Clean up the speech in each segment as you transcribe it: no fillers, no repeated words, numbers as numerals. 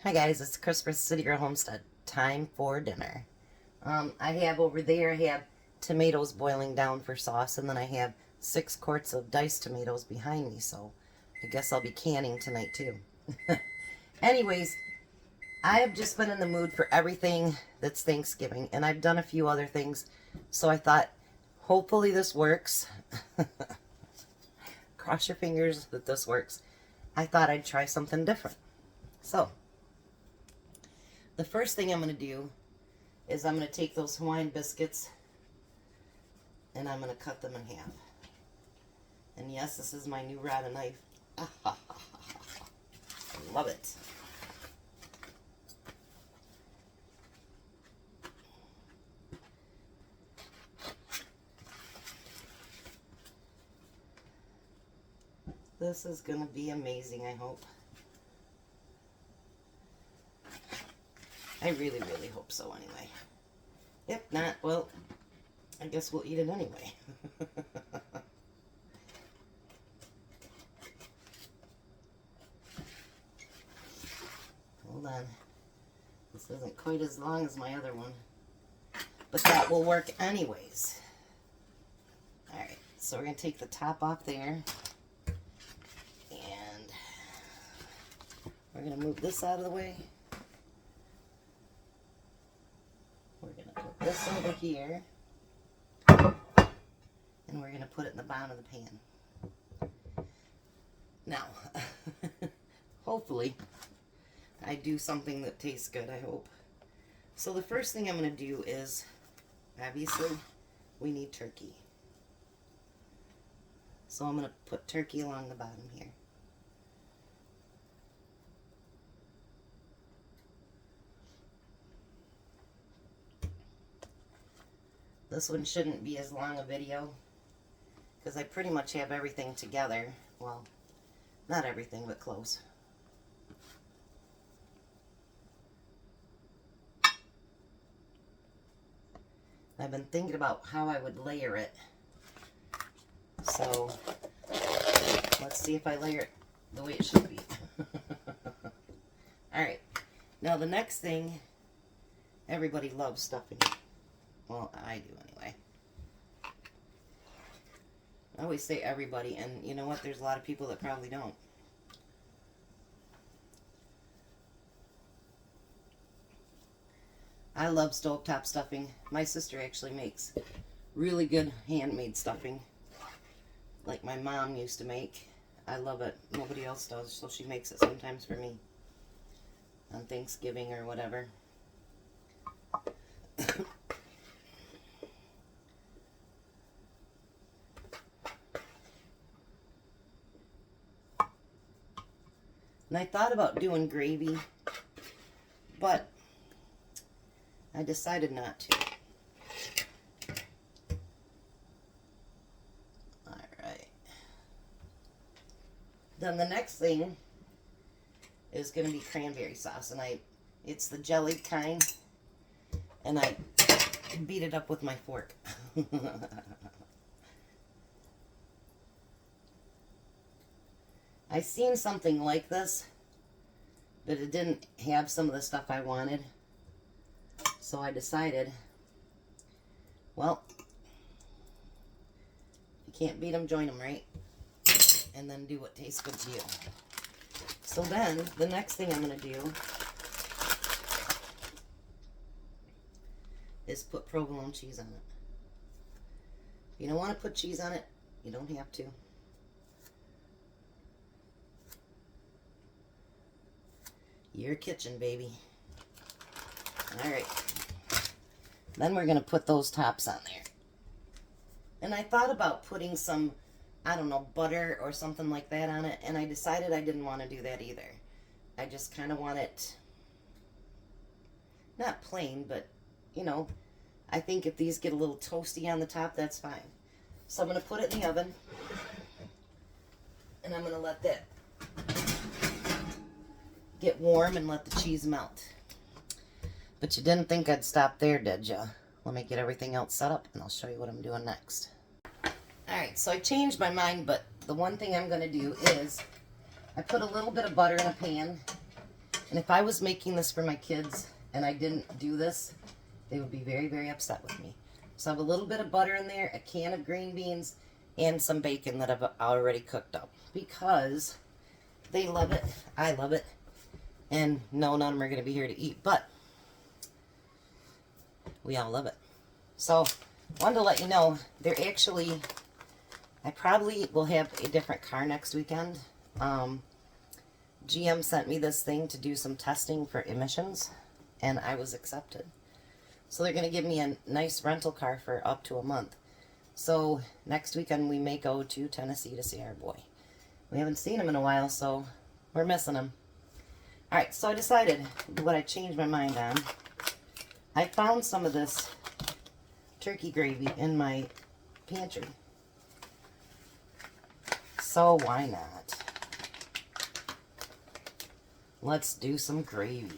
Hi guys, it's Christopher City Girl Homestead. Time for dinner. I have over there, I have tomatoes boiling down for sauce, and then I have 6 quarts of diced tomatoes behind me, so I guess I'll be canning tonight too. Anyways, I have just been in the mood for everything that's Thanksgiving, and I've done a few other things, so I thought, hopefully this works. Cross your fingers that this works. I thought I'd try something different. So, the first thing I'm going to do is I'm going to take those Hawaiian biscuits and I'm going to cut them in half. And yes, this is my new rod and knife. I love it. This is going to be amazing, I hope. I really, really hope so anyway. If not, well, I guess we'll eat it anyway. Hold on. This isn't quite as long as my other one. But that will work anyways. Alright, so we're going to take the top off there. And we're going to move this out of the way. We're going to put this over here. And we're going to put it in the bottom of the pan. Now, hopefully, I do something that tastes good, I hope. So the first thing I'm going to do is, obviously, we need turkey. So I'm going to put turkey along the bottom here. This one shouldn't be as long a video because I pretty much have everything together. Well, not everything, but close. I've been thinking about how I would layer it. So, let's see if I layer it the way it should be. Alright, now the next thing, everybody loves stuffing. Well, I do anyway. I always say everybody, and you know what? There's a lot of people that probably don't. I love stovetop stuffing. My sister actually makes really good handmade stuffing, like my mom used to make. I love it. Nobody else does, so she makes it sometimes for me on Thanksgiving or whatever. And I thought about doing gravy, but I decided not to. Alright. Then the next thing is going to be cranberry sauce, and it's the jellied kind, and I beat it up with my fork. I seen something like this, but it didn't have some of the stuff I wanted. So I decided, well, if you can't beat them, join them, right? And then do what tastes good to you. So then, the next thing I'm going to do is put provolone cheese on it. If you don't want to put cheese on it, you don't have to. Your kitchen, baby. Alright. Then we're going to put those tops on there. And I thought about putting some, I don't know, butter or something like that on it, and I decided I didn't want to do that either. I just kind of want it, not plain, but, you know, I think if these get a little toasty on the top, that's fine. So I'm going to put it in the oven, and I'm going to let that get warm and let the cheese melt. But you didn't think I'd stop there, did ya? Let me get everything else set up and I'll show you what I'm doing next. Alright, so I changed my mind, but the one thing I'm going to do is I put a little bit of butter in a pan And if I was making this for my kids and I didn't do this, they would be very, very upset with me. So I have a little bit of butter in there, a can of green beans, and some bacon that I've already cooked up. Because they love it, I love it, and no, none of them are going to be here to eat, but we all love it. So, wanted to let you know, they're actually, I probably will have a different car next weekend. GM sent me this thing to do some testing for emissions, and I was accepted. So they're going to give me a nice rental car for up to a month. So next weekend we may go to Tennessee to see our boy. We haven't seen him in a while, so we're missing him. Alright, so I decided what I changed my mind on. I found some of this turkey gravy in my pantry. So why not? Let's do some gravy.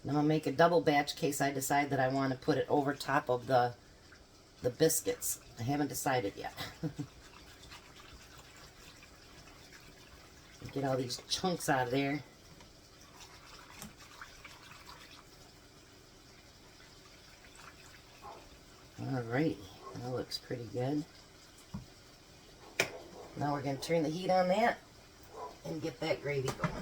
I'm going to make a double batch in case I decide that I want to put it over top of the biscuits. I haven't decided yet. Get all these chunks out of there. Alrighty, that looks pretty good. Now we're going to turn the heat on that and get that gravy going.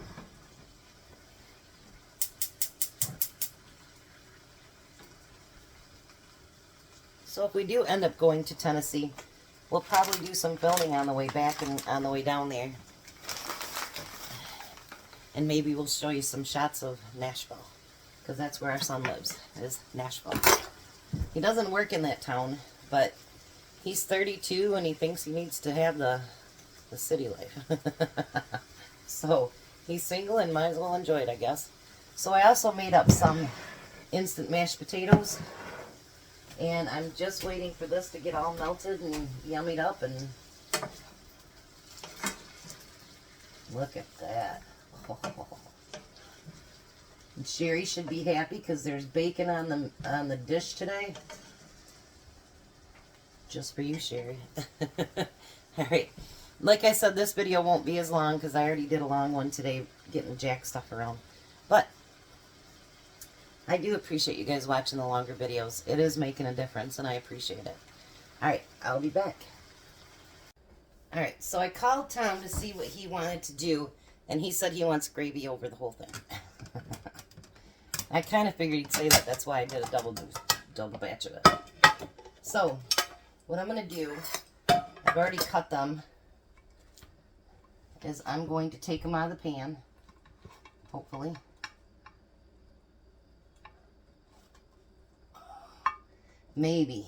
So if we do end up going to Tennessee, we'll probably do some filming on the way back and on the way down there. And maybe we'll show you some shots of Nashville, because that's where our son lives, is Nashville. He doesn't work in that town, but he's 32 and he thinks he needs to have the city life. So he's single and might as well enjoy it, I guess. So I also made up some instant mashed potatoes. And I'm just waiting for this to get all melted and yummied up, and look at that. And Sherry should be happy because there's bacon on the dish today. Just for you, Sherry. Alright. Like I said, this video won't be as long because I already did a long one today getting Jack stuff around. But I do appreciate you guys watching the longer videos. It is making a difference, and I appreciate it. Alright, I'll be back. Alright, so I called Tom to see what he wanted to do, and he said he wants gravy over the whole thing. I kind of figured he'd say that. That's why I did a double batch of it. So, what I'm going to do, I've already cut them, is I'm going to take them out of the pan, hopefully. Maybe.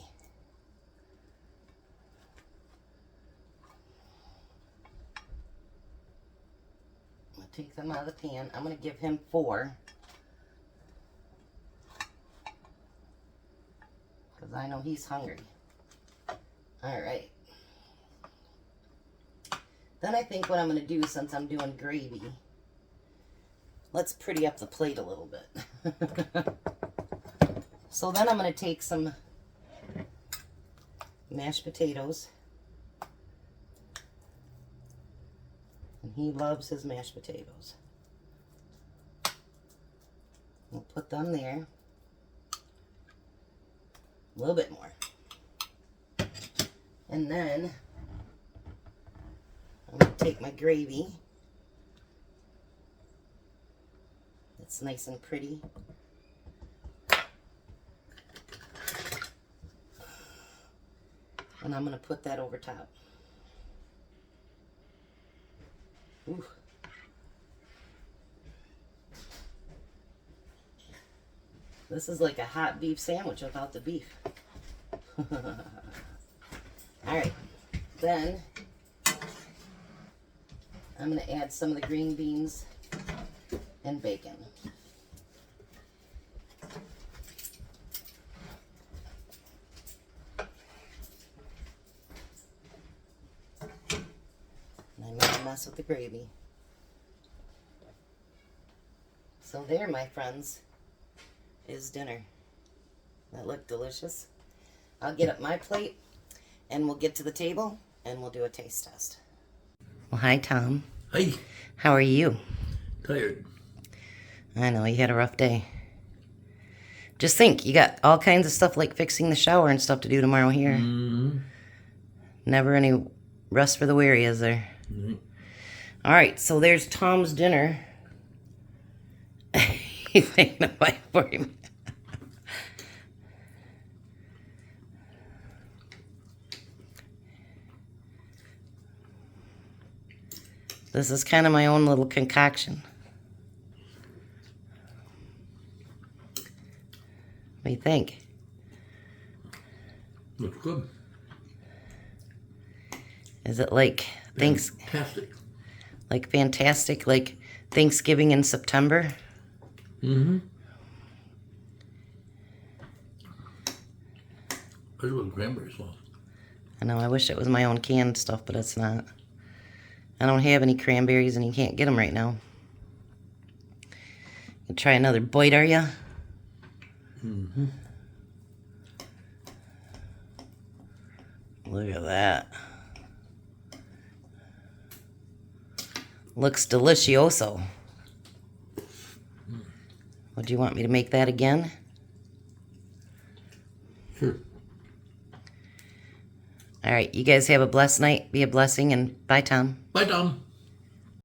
I'm going to take them out of the pan. I'm going to give him 4. Because I know he's hungry. Alright. Then I think what I'm going to do, since I'm doing gravy, let's pretty up the plate a little bit. So then I'm going to take some mashed potatoes. And he loves his mashed potatoes. We'll put them there. A little bit more. And then I'm going to take my gravy. It's nice and pretty. And I'm going to put that over top. Ooh. This is like a hot beef sandwich without the beef. Alright, then I'm going to add some of the green beans and bacon. Mess with the gravy. So there, my friends, is dinner. That looked delicious. I'll get up my plate and we'll get to the table and we'll do a taste test. Well, hi, Tom. Hey, How are you? tired. I know, you had a rough day. Just think, you got all kinds of stuff like fixing the shower and stuff to do tomorrow here. Mm-hmm. Never any rest for the weary, is there? Mm-hmm. All right, so there's Tom's dinner. He's making a bite for him. This is kind of my own little concoction. What do you think? Looks good. Is it like Fantastic. fantastic, like Thanksgiving in September? Mm-hmm. There's a little cranberry sauce. I know, I wish it was my own canned stuff, but it's not. I don't have any cranberries and you can't get them right now. You try another bite, are ya? Mm-hmm. Look at that. Looks delicioso. Would you want me to make that again? Sure. All right, you guys have a blessed night. Be a blessing, and bye, Tom. Bye, Tom.